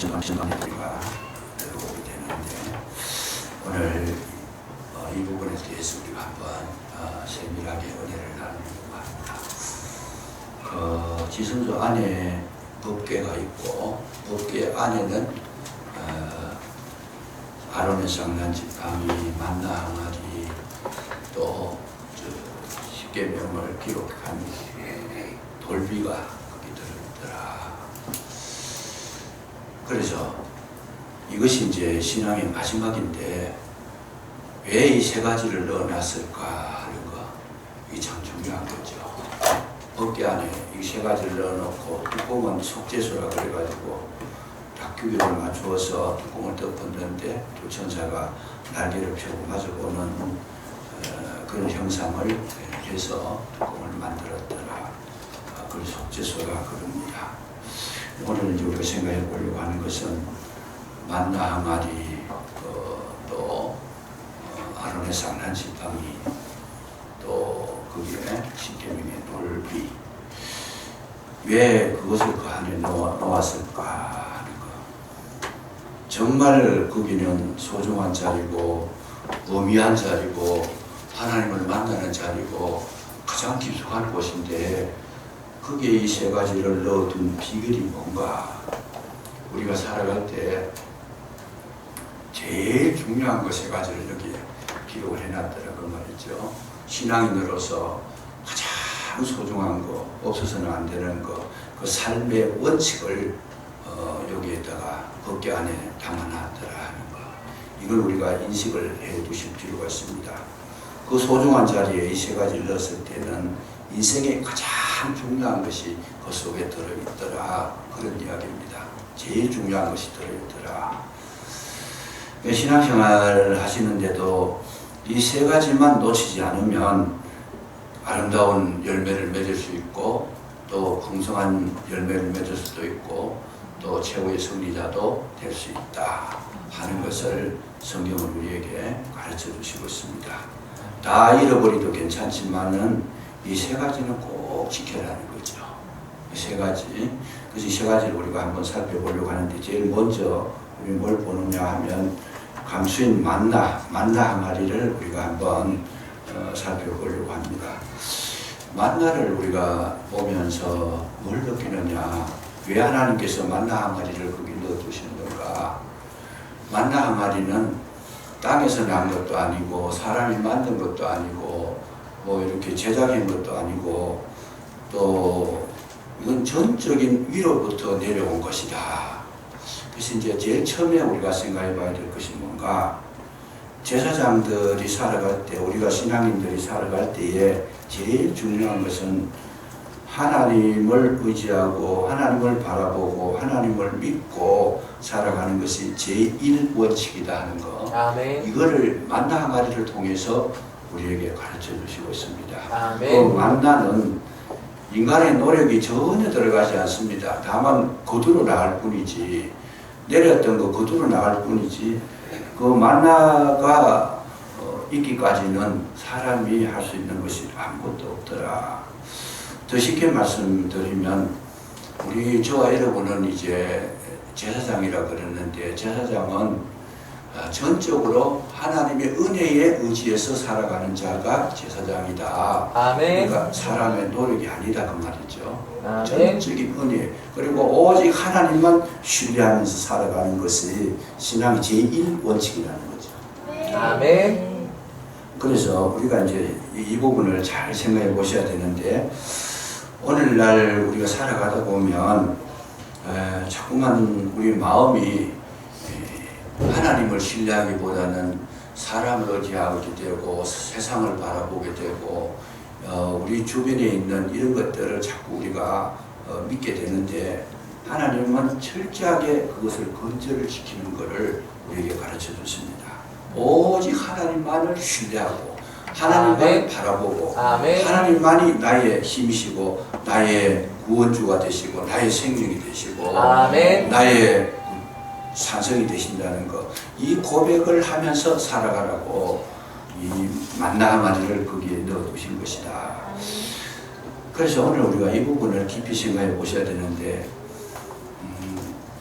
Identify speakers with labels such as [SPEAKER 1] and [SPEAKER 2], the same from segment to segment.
[SPEAKER 1] 우리가 들어오게 되는데 오늘 이 부분에 대해서 우리가 한번 세밀하게 은혜를 나누려고 합니다. 지성소 안에 법궤가 있고 법궤 안에는 아론의 쌍난 지팡이, 만나 항아리, 또 십계명을 기록한 돌비가 거기 들어있더라. 그래서 이것이 이제 신앙의 마지막인데 왜 이 세 가지를 넣어놨을까 하는 거, 이게 참 중요한 거죠. 법궤 안에 이 세 가지를 넣어놓고 뚜껑은 속죄소라 그래가지고 닭규격을 맞추어서 뚜껑을 덮었는데 두 천사가 날개를 펴고 마주보는 그런 형상을 해서 뚜껑을 만들었더라. 그걸 속죄소라 그럽니다. 오늘 이제 우리가 생각해 보려고 하는 것은 만나 항아리, 또 아론의 쌍난 지팡이, 또 거기에 십계명의 돌비, 왜 그것을 그 안에 놓았을까 하는 거. 정말 거기는 소중한 자리고 의미한 자리고 하나님을 만나는 자리고 가장 깊숙한 곳인데 거기에 이 세 가지를 넣어둔 비결이 뭔가. 우리가 살아갈 때 제일 중요한 거 세 가지를 여기에 기록을 해놨더라고 말이죠. 신앙인으로서 가장 소중한 거, 없어서는 안 되는 거, 그 삶의 원칙을 여기에다가 법궤 안에 담아놨더라 하는 거. 이걸 우리가 인식을 해 두실 필요가 있습니다. 그 소중한 자리에 이 세 가지를 넣었을 때는 인생의 가장 중요한 것이 그 속에 들어있더라. 그런 이야기입니다. 제일 중요한 것이 들어있더라. 신앙생활을 하시는데도 이 세 가지만 놓치지 않으면 아름다운 열매를 맺을 수 있고 또 풍성한 열매를 맺을 수도 있고 또 최후의 승리자도 될 수 있다 하는 것을 성경은 우리에게 가르쳐 주시고 있습니다. 다 잃어버리도 괜찮지만은 이 세 가지는 꼭 지켜라는 거죠. 이 세 가지. 그래서 이 세 가지를 우리가 한번 살펴보려고 하는데 제일 먼저 우리 뭘 보느냐 하면 감수인 만나 항아리를 우리가 한번 살펴보려고 합니다. 만나를 우리가 보면서 뭘 느끼느냐, 왜 하나님께서 만나 항아리를 거기 넣어두시는 건가. 만나 항아리는 땅에서 난 것도 아니고 사람이 만든 것도 아니고 뭐 이렇게 제작한 것도 아니고 또 이건 전적인 위로부터 내려온 것이다. 그래서 이제 제일 처음에 우리가 생각해 봐야 될 것이 뭔가, 제사장들이 살아갈 때, 우리가 신앙인들이 살아갈 때에 제일 중요한 것은 하나님을 의지하고 하나님을 바라보고 하나님을 믿고 살아가는 것이 제1원칙이다 하는 거.
[SPEAKER 2] 아멘.
[SPEAKER 1] 이거를 만나 항아리를 통해서 우리에게 가르쳐 주시고 있습니다.
[SPEAKER 2] 아멘.
[SPEAKER 1] 그 만나는 인간의 노력이 전혀 들어가지 않습니다. 다만 거두러 나갈 뿐이지, 내렸던 거 거두러 나갈 뿐이지, 그 만나가 있기까지는 사람이 할 수 있는 것이 아무것도 없더라. 더 쉽게 말씀드리면 저와 여러분은 이제 제사장이라 그랬는데, 제사장은 전적으로 하나님의 은혜에 의지해서 살아가는 자가 제사장이다.
[SPEAKER 2] 아멘.
[SPEAKER 1] 그러니까 사람의 노력이 아니다 그 말이죠.
[SPEAKER 2] 아멘.
[SPEAKER 1] 전적인 은혜, 그리고 오직 하나님만 신뢰하면서 살아가는 것이 신앙의 제1원칙이라는 거죠.
[SPEAKER 2] 아멘.
[SPEAKER 1] 그래서 우리가 이제 이 부분을 잘 생각해 보셔야 되는데, 오늘날 우리가 살아가다 보면 자꾸만 우리 마음이 하나님을 신뢰하기보다는 사람을 의지하게 되고 세상을 바라보게 되고 우리 주변에 있는 이런 것들을 자꾸 우리가 믿게 되는데, 하나님은 철저하게 그것을 건절을 지키는 것을 우리에게 가르쳐 줬습니다. 오직 하나님만을 신뢰하고 하나님만을
[SPEAKER 2] 아멘.
[SPEAKER 1] 바라보고
[SPEAKER 2] 아멘.
[SPEAKER 1] 하나님만이 나의 힘이시고 나의 구원주가 되시고 나의 생명이 되시고
[SPEAKER 2] 아멘.
[SPEAKER 1] 나의 산성이 되신다는 것, 이 고백을 하면서 살아가라고 이 만나 항아리를 거기에 넣어두신 것이다. 그래서 오늘 우리가 이 부분을 깊이 생각해 보셔야 되는데,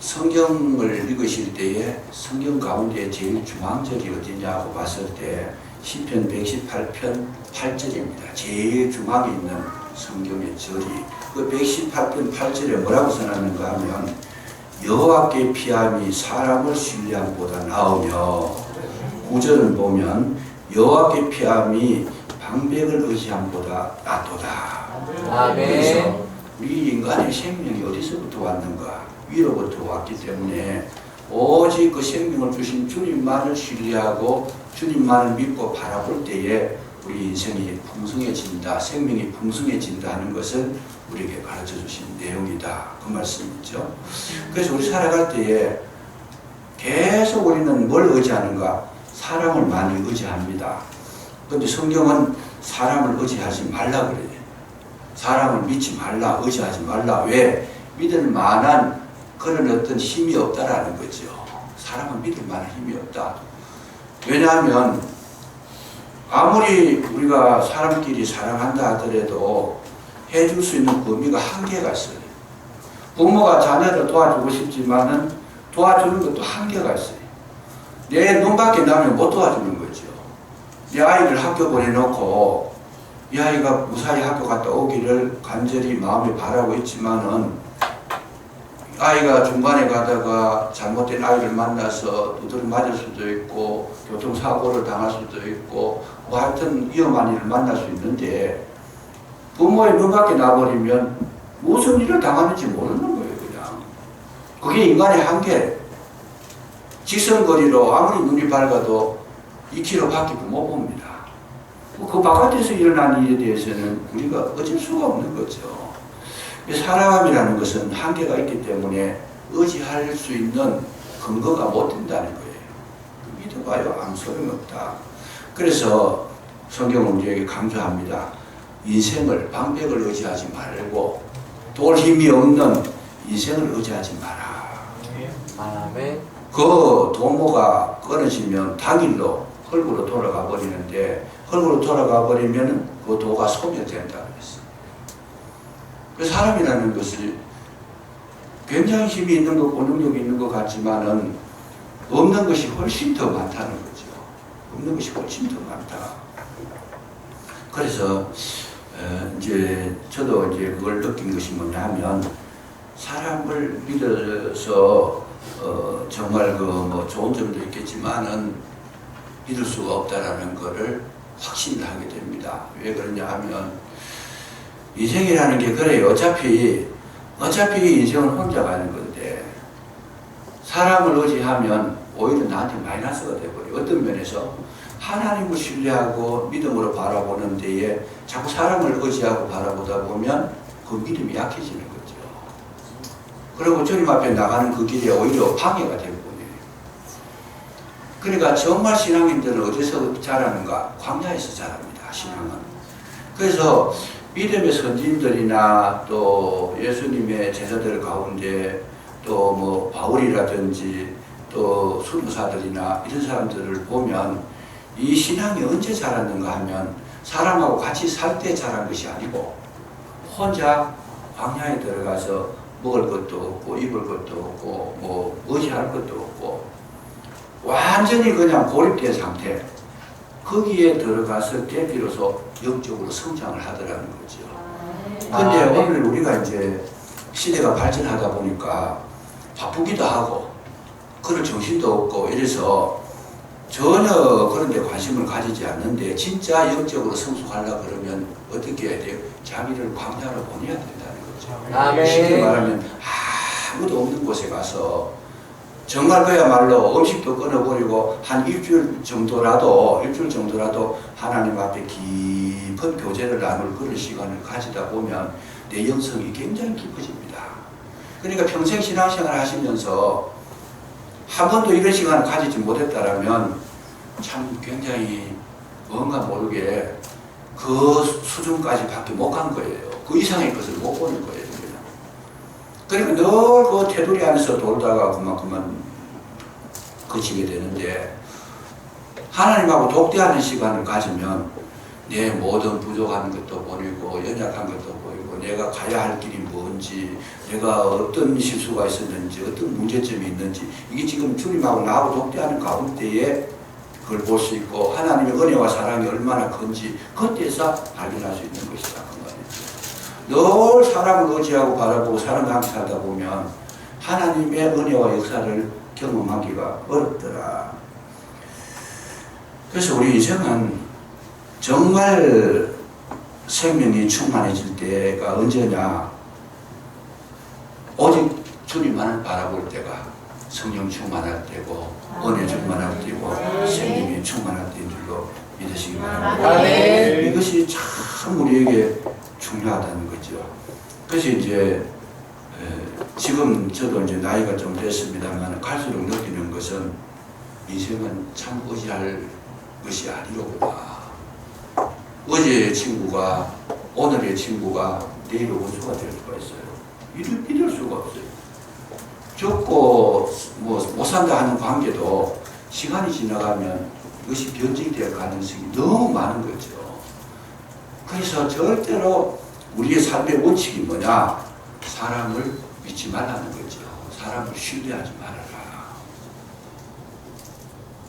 [SPEAKER 1] 성경을 읽으실 때에 성경 가운데 제일 중앙절이 어디냐고 봤을 때 시편 118편 8절입니다. 제일 중앙에 있는 성경의 절이 그 118편 8절에 뭐라고 써놨는가 하면 여호와께 피함이 사람을 신뢰함보다 나으며 9절은 보면 여호와께 피함이 방백을 의지함보다 낫도다.
[SPEAKER 2] 아멘.
[SPEAKER 1] 그래서 우리 인간의 생명이 어디서부터 왔는가? 위로부터 왔기 때문에 오직 그 생명을 주신 주님만을 신뢰하고 주님만을 믿고 바라볼 때에 우리 인생이 풍성해진다, 생명이 풍성해진다 하는 것을 우리에게 가르쳐 주신 내용이다. 그 말씀이죠. 그래서 우리 살아갈 때에 계속 우리는 뭘 의지하는가? 사람을 많이 의지합니다. 그런데 성경은 사람을 의지하지 말라 그래요. 사람을 믿지 말라, 의지하지 말라. 왜? 믿을 만한 그런 어떤 힘이 없다라는 거죠. 사람은 믿을 만한 힘이 없다. 왜냐하면 아무리 우리가 사람끼리 사랑한다 하더라도 해줄 수 있는 범위가 한계가 있어요. 부모가 자녀를 도와주고 싶지만은 도와주는 것도 한계가 있어요. 내 눈밖에 나면 못 도와주는 거죠. 내 아이를 학교 보내놓고 이 아이가 무사히 학교 갔다 오기를 간절히 마음에 바라고 있지만은 아이가 중간에 가다가 잘못된 아이를 만나서 두드려 맞을 수도 있고 교통사고를 당할 수도 있고 뭐 하여튼 위험한 일을 만날 수 있는데 부모의 눈밖에 나버리면 무슨 일을 당하는지 모르는 거예요. 그냥 그게 인간의 한계. 직선거리로 아무리 눈이 밝아도 2km 밖에 못 봅니다. 그 바깥에서 일어난 일에 대해서는 우리가 어쩔 수가 없는 거죠. 사람이라는 것은 한계가 있기 때문에 의지할 수 있는 근거가 못 된다는 거예요. 믿어봐요. 아무 소용없다. 그래서 성경은 우리에게 강조합니다. 인생을 방백을 의지하지 말고 돌 힘이 없는 인생을 의지하지 마라.
[SPEAKER 2] 아멘.
[SPEAKER 1] 그 도모가 끊어지면 당일로 흙으로 돌아가 버리는데 흙으로 돌아가 버리면 그 도가 소멸된다 그랬어요. 그 사람이라는 것이 굉장히 힘이 있는 것, 능력이 있는 것 같지만은 없는 것이 훨씬 더 많다는 거죠. 없는 것이 훨씬 더 많다. 그래서 이제 저도 이제 그걸 느낀 것이 뭐냐면 사람을 믿어서 정말 그 뭐 좋은 점도 있겠지만은 믿을 수가 없다라는 것을 확신을 하게 됩니다. 왜 그러냐 하면 인생이라는 게 그래요. 어차피 인생은 혼자 가는 건데 사람을 의지하면 오히려 나한테 마이너스가 돼버려요. 어떤 면에서 하나님을 신뢰하고 믿음으로 바라보는 데에 자꾸 사람을 의지하고 바라보다 보면 그 믿음이 약해지는 거죠. 그리고 주님 앞에 나가는 그 길에 오히려 방해가 되고 그러니까 정말 신앙인들은 어디서 자라는가? 광야에서 자랍니다. 신앙은. 그래서 믿음의 선진들이나 또 예수님의 제자들 가운데 또 뭐 바울이라든지 또 순교사들이나 이런 사람들을 보면 이 신앙이 언제 자랐는가 하면 사람하고 같이 살 때 자란 것이 아니고 혼자 광야에 들어가서 먹을 것도 없고 입을 것도 없고 뭐 의지할 것도 없고 완전히 그냥 고립된 상태. 거기에 들어갔을 때 비로소 영적으로 성장을 하더라는 거죠. 근데 오늘 우리가 이제 시대가 발전하다 보니까 바쁘기도 하고 그럴 정신도 없고 이래서 전혀 그런 데 관심을 가지지 않는데 진짜 영적으로 성숙하려고 그러면 어떻게 해야 돼요? 자기를 광야로 보내야 된다는 거죠.
[SPEAKER 2] 아멘.
[SPEAKER 1] 쉽게 말하면 아무도 없는 곳에 가서 정말 그야말로 음식도 끊어버리고 한 일주일 정도라도 하나님 앞에 깊은 교제를 나눌 그런 시간을 가지다 보면 내 영성이 굉장히 깊어집니다. 그러니까 평생 신앙생활 하시면서 한 번도 이런 시간을 가지지 못했다라면 참 굉장히 뭔가 모르게 그 수준까지 밖에 못 간 거예요. 그 이상의 것을 못 보는 거예요. 그러니까 늘 그 테두리 안에서 돌다가 그만 거치게 되는데 하나님하고 독대하는 시간을 가지면 내 모든 부족한 것도 보이고 연약한 것도 보이고 내가 가야 할 길이 있었는지, 내가 어떤 실수가 있었는지, 어떤 문제점이 있는지, 이게 지금 주님하고 나하고 독대하는 가운데에 그걸 볼 수 있고, 하나님의 은혜와 사랑이 얼마나 큰지 그때서 발견할 수 있는 것이다 그 말이에요. 늘 사랑을 의지하고 바라보고 사랑과 함께 살다 보면 하나님의 은혜와 역사를 경험하기가 어렵더라. 그래서 우리 인생은 정말 생명이 충만해질 때가 언제냐? 오직 주님만을 바라볼 때가 성령 충만할 때고 은혜 충만할 때고 생명이 충만할 때인 줄로 믿으시기 바랍니다. 이것이 참 우리에게 중요하다는 거죠. 그래서 이제 지금 저도 이제 나이가 좀 됐습니다만 갈수록 느끼는 것은 인생은 참 의지할 것이 아니로구나. 어제의 친구가 오늘의 친구가 내일의 원수가 될 수가 있어요. 이럴 수가 없어요. 죽고 못 산다 하는 관계도 시간이 지나가면 이것이 변질될 가능성이 너무 많은 거죠. 그래서 절대로 우리의 삶의 원칙이 뭐냐? 사람을 믿지 말라는 거죠. 사람을 신뢰하지 말아라.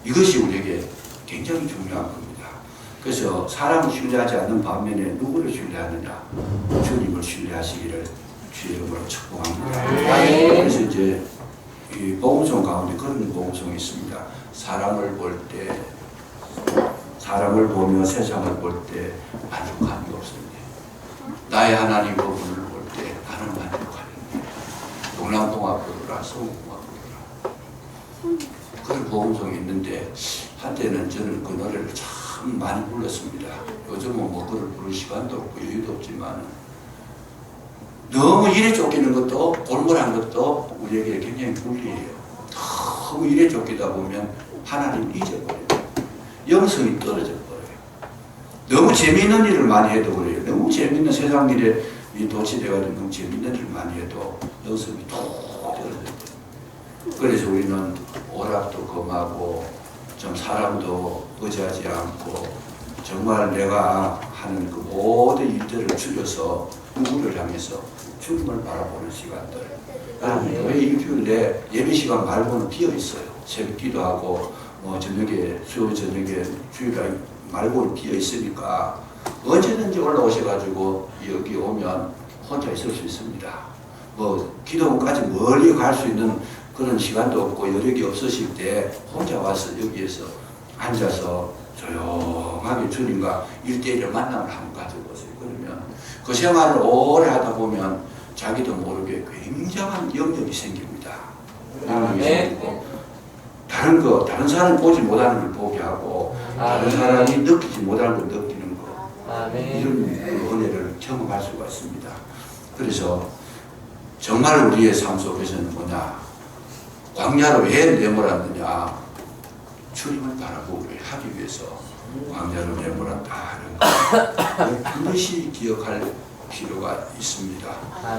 [SPEAKER 1] 이것이 우리에게 굉장히 중요한 겁니다. 그래서 사람을 신뢰하지 않는 반면에 누구를 신뢰하느냐? 주님을 신뢰하시기를 주의 이름으로 축복합니다. 그래서 이제 이 복음성 가운데 그런 복음성이 있습니다. 사람을 볼 때, 사람을 보며 세상을 볼 때 만족함이 없습니다. 나의 하나님 그분을 볼 때 나는 만족하는데 동남동학교라 서울공학교라 그런 복음성이 있는데 한때는 저는 그 노래를 참 많이 불렀습니다. 요즘은 뭐 그걸 부를 시간도 없고 여유도 없지만 너무 일에 쫓기는 것도 골몰한 것도 우리에게 굉장히 불리해요. 너무 일에 쫓기다 보면 하나님을 잊어버려요. 영성이 떨어져 버려요. 너무 재미있는 일을 많이 해도 그래요. 너무 재미있는 세상 일에 도취돼가지고 너무 재미있는 일을 많이 해도 영성이 또 떨어져요. 그래서 우리는 오락도 금하고 좀 사람도 의지하지 않고 정말 내가 하는 그 모든 일들을 줄여서 누구를 향해서 주님을 바라보는 시간들. 여러분 왜 일주일에 예배 시간 말고는 비어 있어요. 새벽 기도하고 저녁에 수요일 저녁에 주일날 말고는 비어 있으니까 언제든지 올라오셔가지고 여기 오면 혼자 있을 수 있습니다. 기도원까지 멀리 갈 수 있는 그런 시간도 없고 여력이 없으실 때 혼자 와서 여기에서 앉아서 조용하게 주님과 1대1의 만남을 한번 가져보세요. 그러면 그 생활을 오래 하다 보면 자기도 모르게 굉장한 영역이 생깁니다. 영역이 생기고 다른 사람이 보지 못하는 걸 보게 하고 다른 사람이 느끼지 못하는 걸 느끼는 거 이런 은혜를 경험할 수가 있습니다. 그래서 정말 우리의 삶 속에서는 뭐냐? 광야로 왜 내몰았느냐? 주님을 바라보고 하기 위해서 광야로 내몰았다는 걸 반드시 기억할 필요가 있습니다.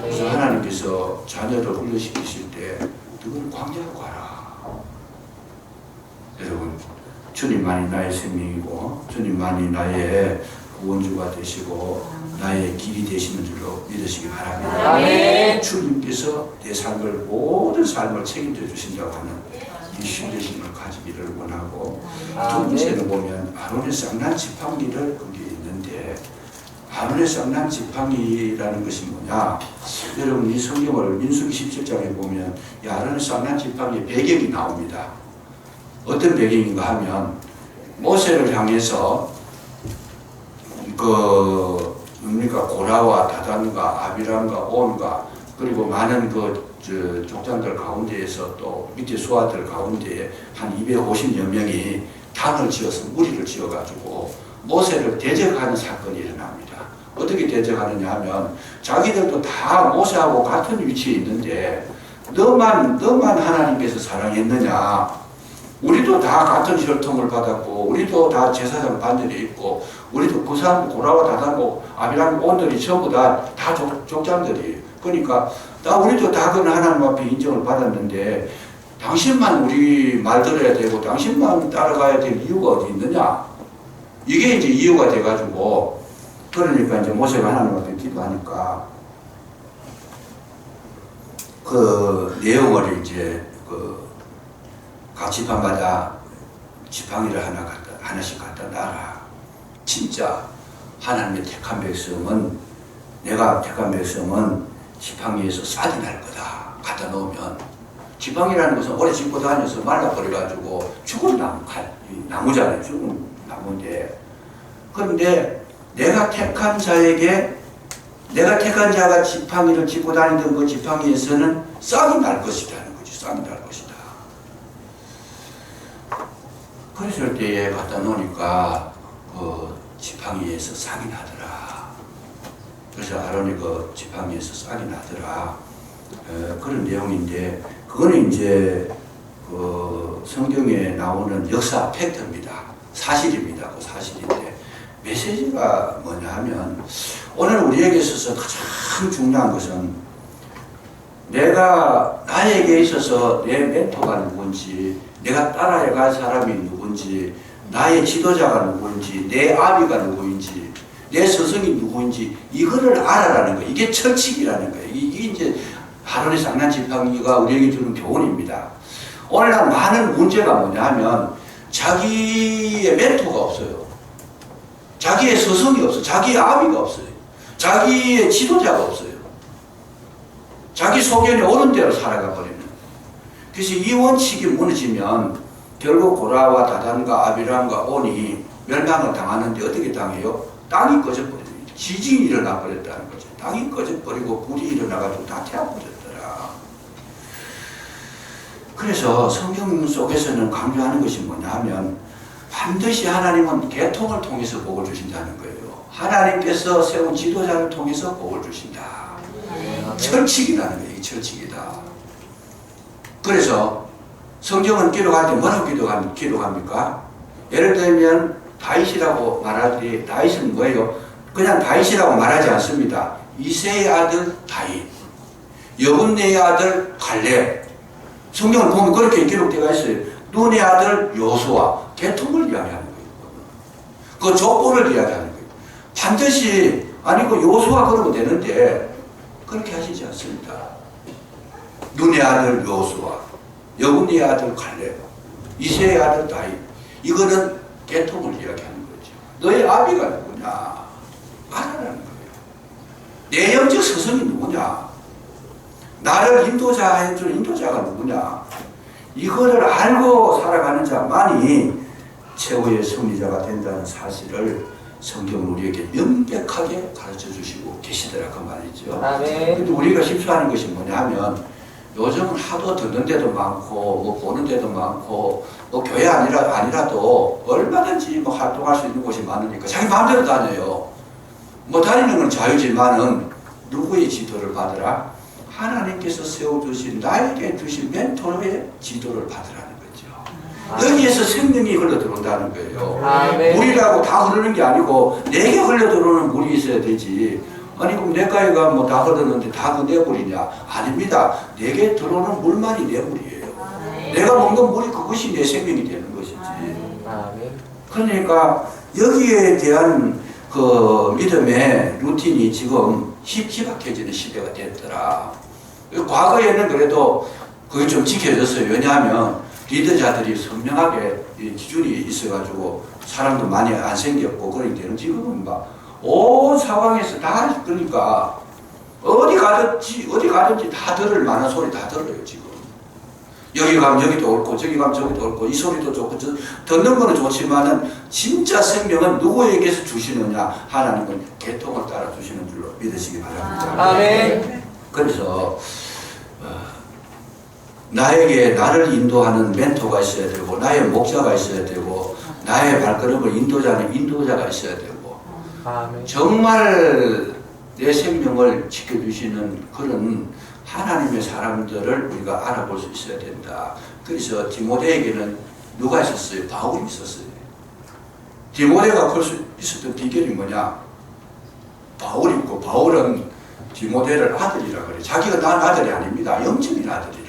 [SPEAKER 1] 그래서 하나님께서 자녀를 훈련시키실 때 너는 광야로 가라. 여러분 주님만이 나의 생명이고 주님만이 나의 구원주가 되시고 나의 길이 되시는 줄로 믿으시기 바랍니다. 주님께서 내 삶을 모든 삶을 책임져 주신다고 하는 이 신뢰심을 가지기를 원하고 두 번째는 보면 아론의 쌍난 지팡이를 거기에 있는데 아론의 쌍난 지팡이라는 것이 뭐냐? 여러분 이 성경을 민수기 17장에 보면 이 아론의 쌍난 지팡이의 배경이 나옵니다. 어떤 배경인가 하면 모세를 향해서 고라와 다단과 아비람과 온과 그리고 많은 족장들 가운데에서 또 밑에 수하들 가운데에 한 250여 명이 단을 지어서 무리를 지어가지고 모세를 대적하는 사건이 일어납니다. 어떻게 대적하느냐 하면 자기들도 다 모세하고 같은 위치에 있는데 너만 하나님께서 사랑했느냐? 우리도 다 같은 혈통을 받았고 우리도 다 제사장 반열에 있고 우리도 그 사람 고라와 다단고 아비람 온들이 전부 다 족장들이에요. 그러니까 우리도 다 그런 하나님 앞에 인정을 받았는데 당신만 우리 말 들어야 되고 당신만 따라가야 될 이유가 어디 있느냐? 이게 이제 이유가 돼가지고 그러니까 이제 모세가 하나님 앞에 기도하니까 그 내용을 이제 각 지파마다 지팡이를 하나씩 갖다 놔라. 진짜 하나님의 택한 백성은, 내가 택한 백성은 지팡이에서 쌀이 날 거다. 갖다 놓으면. 지팡이라는 것은 오래 짚고 다녀서 말라버려가지고 죽은 나무잖아요. 죽은 나무인데. 그런데 내가 택한 자가 지팡이를 짚고 다니던 그 지팡이에서는 쌀이 날 것이라는 거지. 쌀이 날 것이다. 그랬을 때에 갖다 놓으니까 그 지팡이에서 싹이 나더라. 그래서 아론이 그 지팡이에서 싹이 나더라. 그런 내용인데, 그거는 이제 그 성경에 나오는 역사 팩트입니다. 사실입니다. 그 사실인데, 메시지가 뭐냐 하면, 오늘 우리에게 있어서 가장 중요한 것은 나에게 있어서 내 멘토가 누군지, 내가 따라야 갈 사람이 누군지, 나의 지도자가 누구인지, 내 아비가 누구인지, 내 스승이 누구인지, 이거를 알아라는 거예요. 이게 철칙이라는 거예요. 이게 이제 아론의 쌍난 지팡이가 우리에게 주는 교훈입니다. 오늘날 많은 문제가 뭐냐 하면, 자기의 멘토가 없어요. 자기의 스승이 없어요. 자기의 아비가 없어요. 자기의 지도자가 없어요. 자기 소견에 옳은 대로 살아가 버리는. 그래서 이 원칙이 무너지면 결국 고라와 다단과 아비람과 온이 멸망을 당하는데 어떻게 당해요? 땅이 꺼져버려요. 지진이 일어나 버렸다는 거죠. 땅이 꺼져버리고 불이 일어나가지고 다 태워버렸더라. 그래서 성경 속에서는 강조하는 것이 뭐냐 하면, 반드시 하나님은 계통을 통해서 복을 주신다는 거예요. 하나님께서 세운 지도자를 통해서 복을 주신다. 철칙이라는 거예요. 이 철칙이다. 그래서 성경은 기록할 때 뭐라고 기록합니까? 예를 들면 다윗이라고 말할 때 다윗은 뭐예요? 그냥 다윗이라고 말하지 않습니다. 이새의 아들 다윗, 여분네의 아들 갈렙. 성경을 보면 그렇게 기록되어 있어요. 눈의 아들 요수아. 계통을 이야기하는 거예요. 그 족보를 이야기하는 거예요. 반드시 아니고 요수아 그러면 되는데 그렇게 하시지 않습니다. 눈의 아들 요수아, 여분의 아들 갈렙, 이새의 아들 다윗. 이거는 계통을 이야기하는 거죠. 너의 아비가 누구냐? 알아라는 거예요. 내 영적 스승이 누구냐? 나를 인도자해줄 인도자가 누구냐? 이거를 알고 살아가는 자만이 최고의 승리자가 된다는 사실을 성경은 우리에게 명백하게 가르쳐 주시고 계시더라 그 말이죠. 그런데 우리가 실수하는 것이 뭐냐 하면, 요즘은 하도 듣는 데도 많고 뭐 보는 데도 많고 뭐 교회 아니라도 얼마든지 뭐 활동할 수 있는 곳이 많으니까 자기 마음대로 다녀요. 뭐 다니는 건 자유지만은 누구의 지도를 받으라? 하나님께서 세워주신, 나에게 주신 멘토의 지도를 받으라는 거죠. 여기에서 생명이 흘러들어온다는 거예요. 물이라고 다 흐르는 게 아니고 내게 흘러들어오는 물이 있어야 되지. 아니 그럼 내가에가 뭐 다 흐르는데 다 그 내 물이냐? 아닙니다. 내게 들어오는 물만이 내 물이에요. 내가 먹는 물이 그것이 내 생명이 되는 것이지. 그러니까 여기에 대한 그 믿음의 루틴이 지금 희박해지는 시대가 됐더라. 과거에는 그래도 그게 좀 지켜졌어요. 왜냐하면 리더자들이 선명하게 기준이 있어가지고 사람도 많이 안 생겼고, 그러기 때문에 지금은 막 온 상황에서 다, 그러니까 어디 가든지 다 들을 만한 소리 다 들어요. 지금 여기 가면 여기도 옳고 저기 가면 저기도 옳고 이 소리도 좋고 듣는 거는 좋지만은 진짜 생명은 누구에게서 주시느냐? 하나님은 계통을 따라 주시는 줄로 믿으시기 바랍니다.
[SPEAKER 2] 아멘.
[SPEAKER 1] 그래서 나를 인도하는 멘토가 있어야 되고, 나의 목자가 있어야 되고, 나의 발걸음을 인도자는 인도자가 있어야 되고,
[SPEAKER 2] 아멘.
[SPEAKER 1] 정말 내 생명을 지켜주시는 그런 하나님의 사람들을 우리가 알아볼 수 있어야 된다. 그래서 디모데에게는 누가 있었어요? 바울이 있었어요. 디모데가 그럴 수 있었던 비결이 뭐냐? 바울이 있고, 바울은 디모데를 아들이라 그래. 자기가 낳은 아들이 아닙니다. 영적인 아들이라.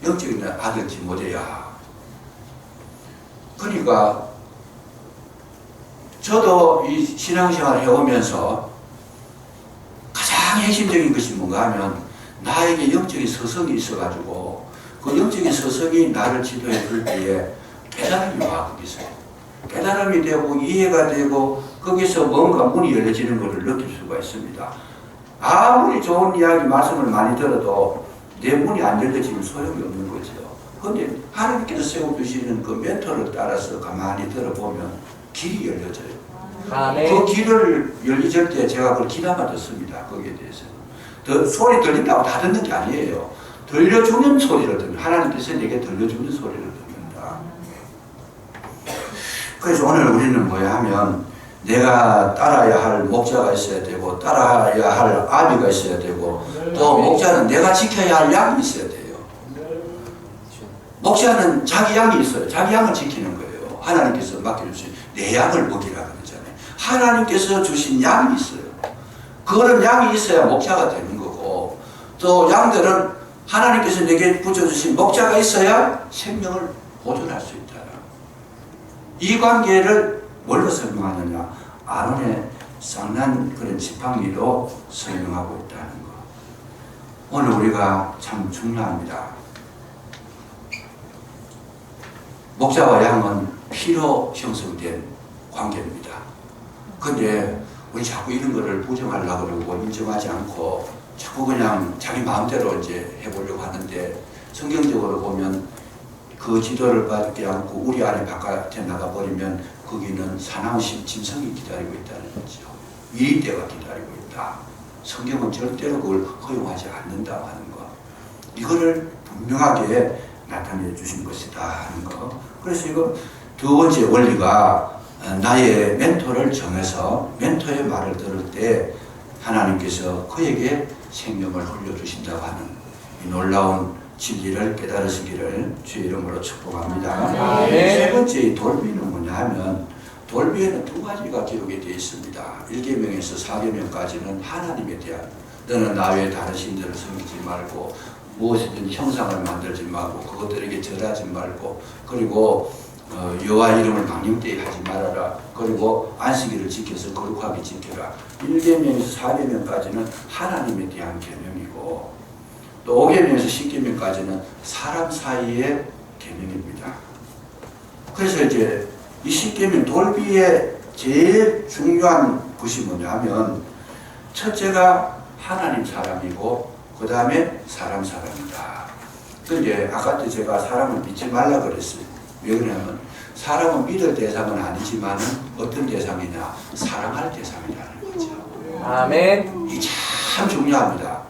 [SPEAKER 1] 영적인 아들 디모데야. 그러니까 저도 이 신앙생활을 해오면서 가장 핵심적인 것이 뭔가 하면, 나에게 영적인 서성이 있어가지고 그 영적인 서성이 나를 지도해 줄 때에 깨달음이 와 거기서 깨달음이 되고 이해가 되고 거기서 뭔가 문이 열려지는 것을 느낄 수가 있습니다. 아무리 좋은 이야기 말씀을 많이 들어도 내 문이 안 열려지면 소용이 없는 거죠. 그런데 하나님께서 세워주시는 그 멘토를 따라서 가만히 들어보면 길이 열려져요.
[SPEAKER 2] 아멘.
[SPEAKER 1] 그 길을 열리질 때 제가 그걸 기다가 듣습니다. 거기에 대해서. 소리 들린다고 다 듣는 게 아니에요. 들려주는 소리를 듣는, 하나님께서 내게 들려주는 소리를 듣는다. 그래서 오늘 우리는 뭐야 하면 내가 따라야 할 목자가 있어야 되고 따라야 할 아비가 있어야 되고 또 목자는 내가 지켜야 할 양이 있어야 돼요. 목자는 자기 양이 있어요. 자기 양을 지키는 거예요. 하나님께서 맡겨주신 내 양을 먹이라 그러잖아요. 하나님께서 주신 양이 있어요. 그거는 양이 있어야 목자가 되는 거고 또 양들은 하나님께서 내게 붙여주신 목자가 있어야 생명을 보존할 수 있다. 이 관계를 뭘로 설명하느냐? 아론의 쌍난 그런 지팡이로 설명하고 있다는 것. 오늘 우리가 참 중요합니다. 목자와 양은 피로 형성된 관계입니다. 그런데 우리 자꾸 이런 거를 부정하려고 그러고 인정하지 않고 자꾸 그냥 자기 마음대로 이제 해보려고 하는데 성경적으로 보면 그 지도를 받지 않고 우리 안에 바깥에 나가버리면 거기는 사나운 짐승이 기다리고 있다는 거죠. 위리대가 기다리고 있다. 성경은 절대로 그걸 허용하지 않는다고 하는 것. 이거를 분명하게 나타내 주신 것이다 하는 것. 그래서 이거 두 번째 원리가 나의 멘토를 정해서 멘토의 말을 들을 때 하나님께서 그에게 생명을 흘려주신다고 하는 이 놀라운 진리를 깨달으시기를 주의 이름으로 축복합니다. 세 번째 돌비는 뭐냐 하면 돌비에는 두 가지가 기록이 되어 있습니다. 1계명에서 4계명까지는 하나님에 대한 너는 나 외에 다른 신들을 섬기지 말고 무엇이든 형상을 만들지 말고 그것들에게 절하지 말고 그리고 여호와 이름을 망령되이 하지 말아라. 그리고 안식일을 지켜서 거룩하게 지켜라. 1계명에서 4계명까지는 하나님에 대한 계명이고 또 5계명에서 10계명까지는 사람 사이의 계명입니다. 그래서 이제 이 10계명 돌비의 제일 중요한 것이 뭐냐 하면 첫째가 하나님 사람이고 그 다음에 사람이다. 근데 아까 제가 사람을 믿지 말라 그랬어요. 왜 그러냐면 사람은 믿을 대상은 아니지만 어떤 대상이냐? 사랑할 대상이라는 거죠.
[SPEAKER 2] 아멘.
[SPEAKER 1] 이 참 중요합니다.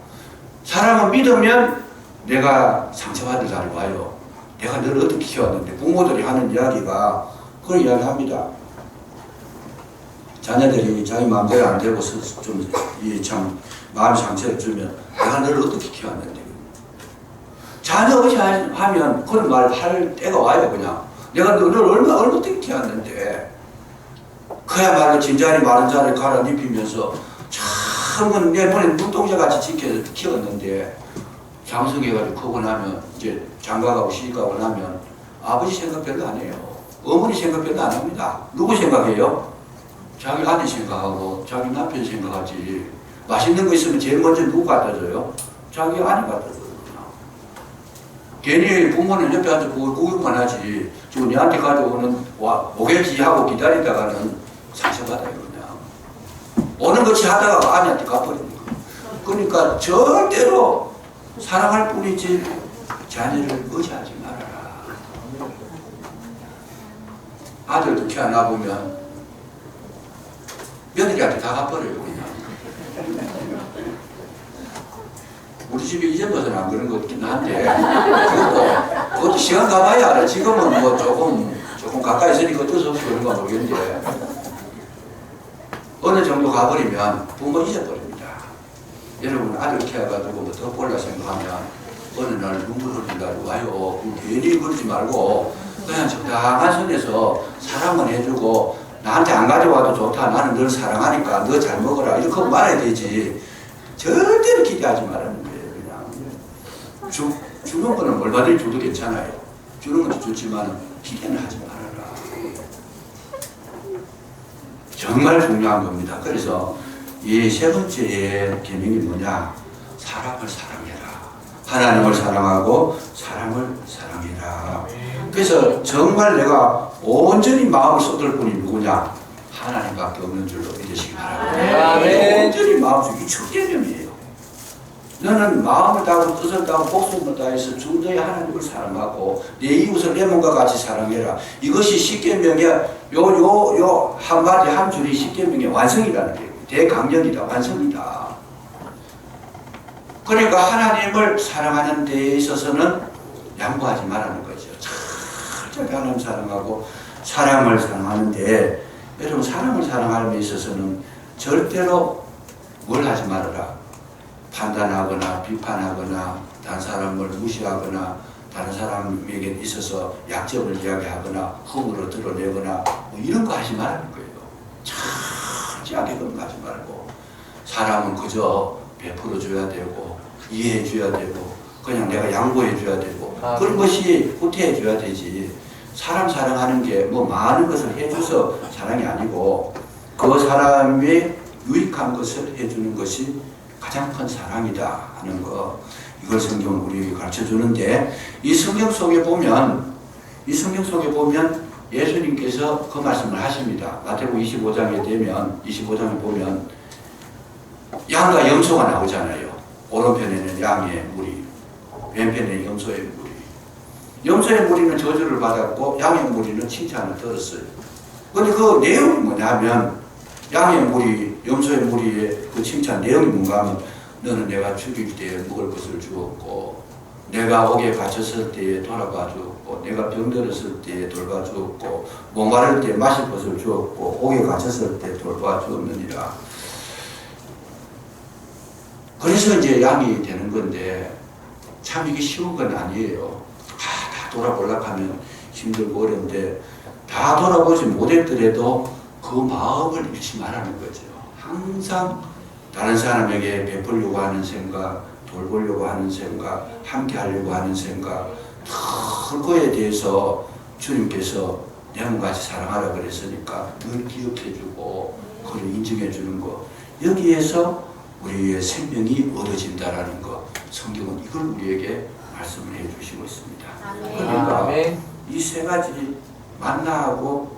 [SPEAKER 1] 사람은 믿으면 내가 상처받을 날이 와요. 내가 너를 어떻게 키웠는데 부모들이 하는 이야기가 그런 이야기 합니다. 자녀들이 자기 마음대로 안 되고 좀 참 마음 상처를 주면 내가 너를 어떻게 키웠는데 자녀 의지하면 그런 말 할 때가 와요. 그냥 내가 너를 얼마나 어떻게 키웠는데 그야말로 진자리 마른 자를 갈아 입히면서 참 내 번에 눈동자같이 키웠는데 장성해가지고 크고 나면 이제 장가가고 시집가고 나면 아버지 생각 별로 안 해요. 어머니 생각 별로 안 합니다. 누구 생각해요? 자기 아내 생각하고 자기 남편 생각하지. 맛있는 거 있으면 제일 먼저 누구 갖다 줘요? 자기 아내 갖다 줘요. 괜히 부모는 옆에 앉아 구경만 하지. 지금 내한테 가져오는 오겠지 하고 기다리다가는 상처받아요. 그냥 오는 것이 하다가 아내한테 가버리는 거예요. 그러니까 절대로 사랑할 뿐이지 자녀를 의지하지 말아라. 아들도 키워놔보면 며느리한테 다 가버려요. 그냥 우리 집에 이전부터는 안 그런 것 같긴 한데 그것도 시간 가봐야 알아. 지금은 뭐 조금 가까이 있으니까 어쩔 수 없이 그런가 모르겠는데 어느 정도 가버리면 부모 잊어버립니다. 여러분 아들 키워가지고 뭐 더 볼라 생각하면 어느 날 눈물 흘린 날이 와요. 괜히 그러지 말고 그냥 적당한 선에서 사랑은 해주고 나한테 안 가져와도 좋다. 나는 널 사랑하니까 너 잘 먹어라. 이렇게 말해야 되지. 절대로 기대하지 말라는 거예요. 그냥 주는 거는 얼마든지 줘도 괜찮아요. 주는 것도 좋지만 기대는 하지 말아라. 정말 중요한 겁니다. 그래서 이 세 번째 계명이 뭐냐? 사람을 사랑해라. 하나님을 사랑하고 사람을 사랑해라. 그래서 정말 내가 온전히 마음을 쏟을 분이 누구냐? 하나님밖에 없는 줄로 믿으시기 바랍니다.
[SPEAKER 2] 아멘.
[SPEAKER 1] 온전히 마음을 이 첫개념이에요. 너는 마음을 다하고 뜻을 다하고 목숨을 다해서 주 너의 하나님을 사랑하고 내 이웃을 내 몸과 같이 사랑해라. 이것이 십계명의 요 한마디 한 줄이 십계명의 완성이라는 거예요. 대강령이다. 완성이다. 그러니까 하나님을 사랑하는 데에 있어서는 양보하지 말라는 거죠. 철저히 하나님 사랑하고 사람을 사랑하는데 여러분 사람을 사랑하는 데 있어서는 절대로 뭘 하지 말아라. 판단하거나 비판하거나 다른 사람을 무시하거나 다른 사람에게 있어서 약점을 이야기하거나 흠으로 드러내거나 뭐 이런 거 하지 말라는 거예요. 철저하게 그런 거 하지 말고 사람은 그저 베풀어 줘야 되고 이해해 줘야 되고 그냥 내가 양보해 줘야 되고 그런 것이 후퇴해 줘야 되지. 사람 사랑하는 게 뭐 많은 것을 해줘서 사랑이 아니고 그 사람이 유익한 것을 해주는 것이 가장 큰 사랑이다 하는 거, 이걸 성경은 우리에게 가르쳐 주는데 이 성경 속에 보면 예수님께서 그 말씀을 하십니다. 마태복음 25장에 보면 양과 염소가 나오잖아요. 오른편에는 양의 무리, 왼편에는 염소의 무리. 염소의 무리는 저주를 받았고 양의 무리는 칭찬을 들었어요. 그런데 그 내용이 뭐냐면 양의 무리, 염소의 무리의 그 칭찬 내용이 뭔가 하면 너는 내가 죽일 때에 먹을 것을 주었고 내가 옥에 갇혔을 때에 돌아봐 주었고 내가 병들었을 때에 돌봐 주었고 목마를 때 마실 것을 주었고 옥에 갇혔을 때 돌봐 주었느니라. 그래서 이제 양이 되는 건데 참 이게 쉬운 건 아니에요. 다 돌아보려고 하면 힘들고 어려운데 다 돌아보지 못했더라도 그 마음을 잃지 말라는 거죠. 항상 다른 사람에게 베풀려고 하는 생각, 돌보려고 하는 생각, 함께 하려고 하는 생각, 그거에 대해서 주님께서 내 몸같이 사랑하라 그랬으니까 늘 기억해주고 그걸 인정해주는 거, 여기에서 우리의 생명이 얻어진다라는 거, 성경은 이걸 우리에게 말씀을 해주시고 있습니다. 그러니까 이 세 가지 만나하고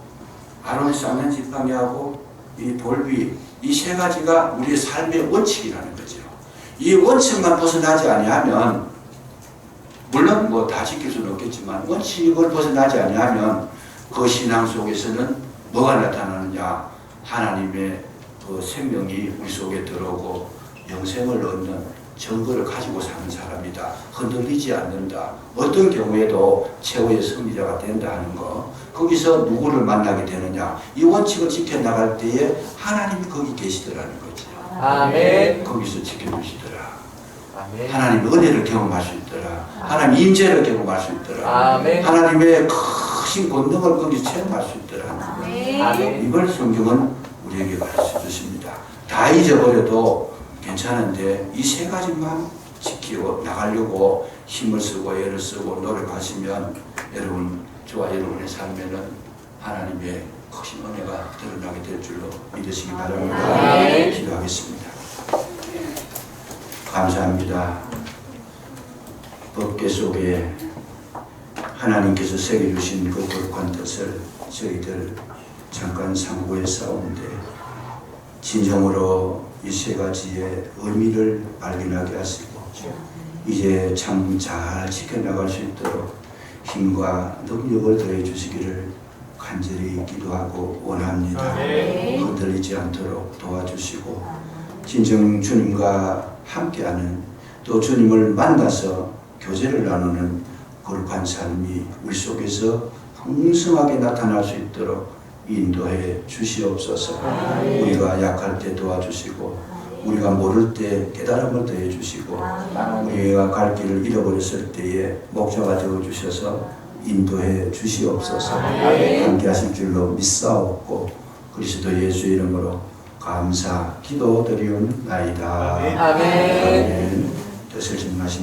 [SPEAKER 1] 아론이 쌓는 지팡이하고 이 돌비, 이 세 가지가 우리의 삶의 원칙이라는 거죠. 이 원칙만 벗어나지 아니하면, 물론 뭐 다 지킬 수는 없겠지만 원칙을 벗어나지 아니하면 그 신앙 속에서는 뭐가 나타나느냐? 하나님의 그 생명이 우리 속에 들어오고 영생을 얻는 증거를 가지고 사는 사람이다. 흔들리지 않는다. 어떤 경우에도 최후의 승리자가 된다 하는 거. 거기서 누구를 만나게 되느냐? 이 원칙을 지켜나갈 때에 하나님이 거기 계시더라는 거죠.
[SPEAKER 2] 아멘.
[SPEAKER 1] 거기서 지켜주시더라.
[SPEAKER 2] 아멘.
[SPEAKER 1] 하나님의 은혜를 경험할 수 있더라. 하나님의 임재를 경험할 수 있더라.
[SPEAKER 2] 아멘.
[SPEAKER 1] 하나님의 크신 권능을 거기서 체험할 수 있더라.
[SPEAKER 2] 아멘.
[SPEAKER 1] 이걸 성경은 우리에게 가르쳐 주십니다. 다 잊어버려도 괜찮은데 이 세 가지만 지키고 나가려고 힘을 쓰고 애를 쓰고 노력하시면 여러분, 저와 여러분의 삶에는 하나님의 크신 은혜가 드러나게 될 줄로 믿으시기 바랍니다. 기도하겠습니다. 감사합니다. 법궤 속에 하나님께서 새겨주신 그 거룩한 뜻을 저희들 잠깐 상고해 싸우는데 진정으로 이 세 가지의 의미를 발견하게 하시고 이제 참 잘 지켜나갈 수 있도록 힘과 능력을 더해 주시기를 간절히 기도하고 원합니다. 흔들리지 않도록 도와주시고 진정 주님과 함께하는, 또 주님을 만나서 교제를 나누는 거룩한 삶이 우리 속에서 풍성하게 나타날 수 있도록 인도해 주시옵소서. 우리가 약할 때 도와주시고 우리가 모를 때 깨달음을 더해 주시고 우리가 갈 길을 잃어버렸을 때에 목자가 되어 주셔서 인도해 주시옵소서. 함께 하실 줄로 믿사옵고 그리스도 예수 이름으로 감사 기도드리옵나이다.
[SPEAKER 2] 아멘.
[SPEAKER 1] 뜻을 정하십니다.